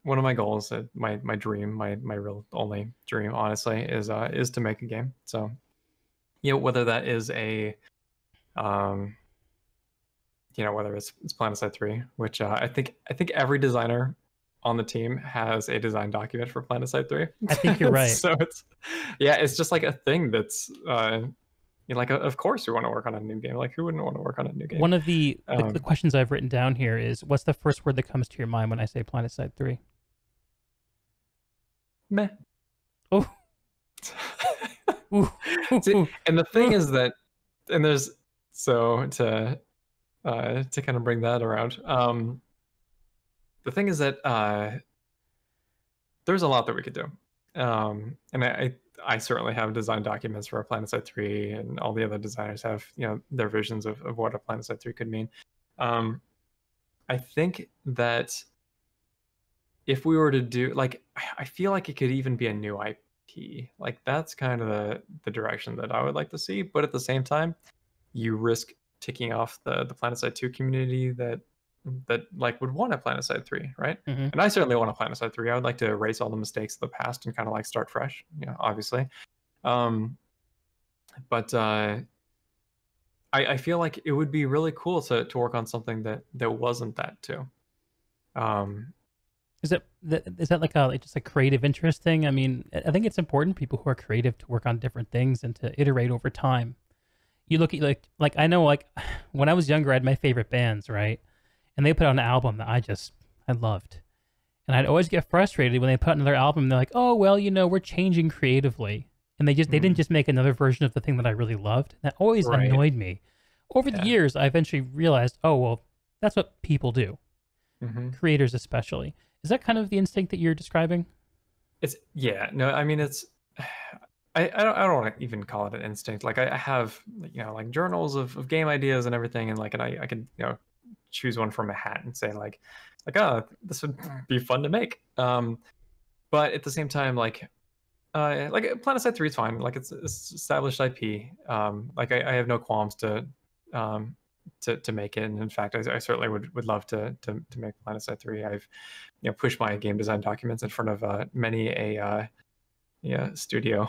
one of my goals, my dream, my real only dream, honestly, is to make a game. So, whether that is um, whether it's Planetside 3, which I think every designer on the team has a design document for Planetside 3. I think you're right. So it's just like a thing that's like of course we want to work on a new game. Like who wouldn't want to work on a new game? One of the Um, questions I've written down here is, what's the first word that comes to your mind when I say Planetside 3? Meh. Oh, ooh, ooh, See, ooh, and the thing ooh. is that, and there's so to kind of bring that around. The thing is that there's a lot that we could do, and I certainly have design documents for a Planetside 3, and all the other designers have their visions of what a Planetside 3 could mean. Um, I think that if we were to do like, I feel like it could even be a new IP. Like that's kind of the direction that I would like to see. But at the same time, you risk ticking off the Planetside 2 community that like would want a Planetside 3, right? Mhm. And I certainly want a Planetside 3. I would like to erase all the mistakes of the past and kind of like start fresh, obviously. Um, but I feel like it would be really cool to work on something that wasn't that too. Um, Is that like just a creative interest thing? I mean, I think it's important people who are creative to work on different things and to iterate over time. You look at like I know like when I was younger, I had my favorite bands, right? And they put out an album that I loved. And I'd always get frustrated when they put out another album and they're like, "Oh, well, we're changing creatively." And they didn't mm, just make another version of the thing that I really loved. That always right. annoyed me. Over the Yeah. years, I eventually realized, "Oh, well, that's what people do, hmm creators especially." Is that kind of the instinct that you're describing? It's yeah. No, I mean it's. I don't want to even call it an instinct. Like I have like journals of game ideas and everything, and like and I could choose one from a hat and say oh, this would be fun to make. But at the same time, like Planetside 3 is fine. Like it's established IP. Like I have no qualms um to make it. And in fact, I certainly would love to make Planetside 3. I've pushed my game design documents in front of many a studio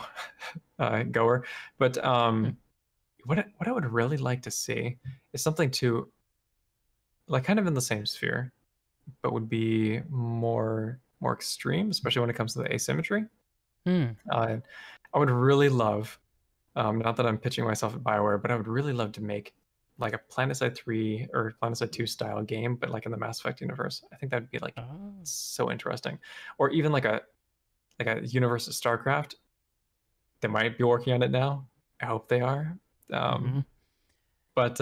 goer. But Hmm. what I would really like to see is something to like kind of in the same sphere, but would be more extreme, especially when it comes to the asymmetry. Hmm. Uh, I would really love, not that I'm pitching myself at Bioware, but I would really love to make like a Planetside 3 or Planetside 2 style game, but like in the Mass Effect universe. I think that would be like Oh. so interesting. Or even like a universe of StarCraft. They might be working on it now. I hope they are. Hmm. Um, but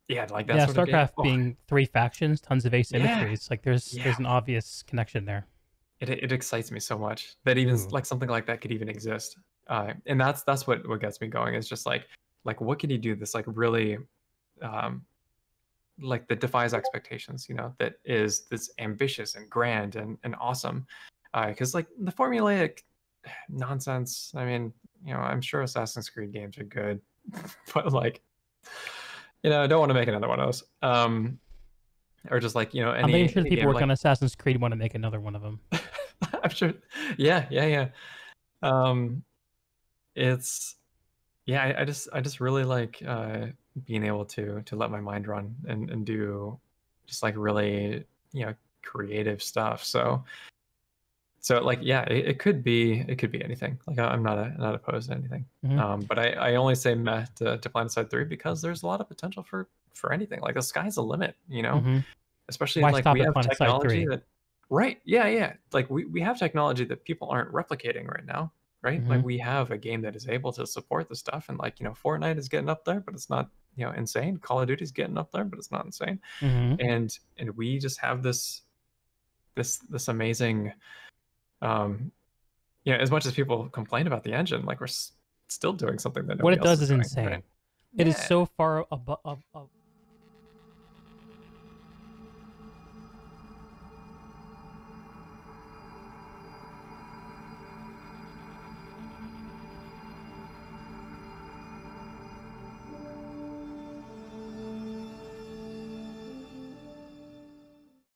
yeah, like that Yeah, sort of game. StarCraft Oh, being three factions, tons of yeah, asymmetries. Like there's yeah. an obvious connection there. It excites me so much that even Ooh. like something like that could even exist. And that's what gets me going. Is just like what can you do this like really um, like that defies expectations. That is this ambitious and grand and awesome. Because like the formulaic nonsense. I mean, I'm sure Assassin's Creed games are good, but like I don't want to make another one of those. Or just like I'm making sure the any people game working like on Assassin's Creed want to make another one of them. I'm sure. Yeah, yeah, yeah. Um, it's yeah. I just really like being able to let my mind run and do just like really creative stuff. So like yeah, it could be anything. Like I'm not opposed to anything. Hmm. But I only say meh to Planetside 3 because there's a lot of potential for anything. Like the sky's the limit. Hmm. Especially in Why like stop we at have Planetside technology 3? that right, yeah, yeah. Like we have technology that people aren't replicating right now, right? Like Hmm. we have a game that is able to support the stuff and like Fortnite is getting up there, but it's not insane. Call of Duty's getting up there, but it's not insane. Hmm. And we just have this amazing um as much as people complain about the engine, like we're still doing something that What nobody it else does is is doing, right? insane. It is Yeah. so far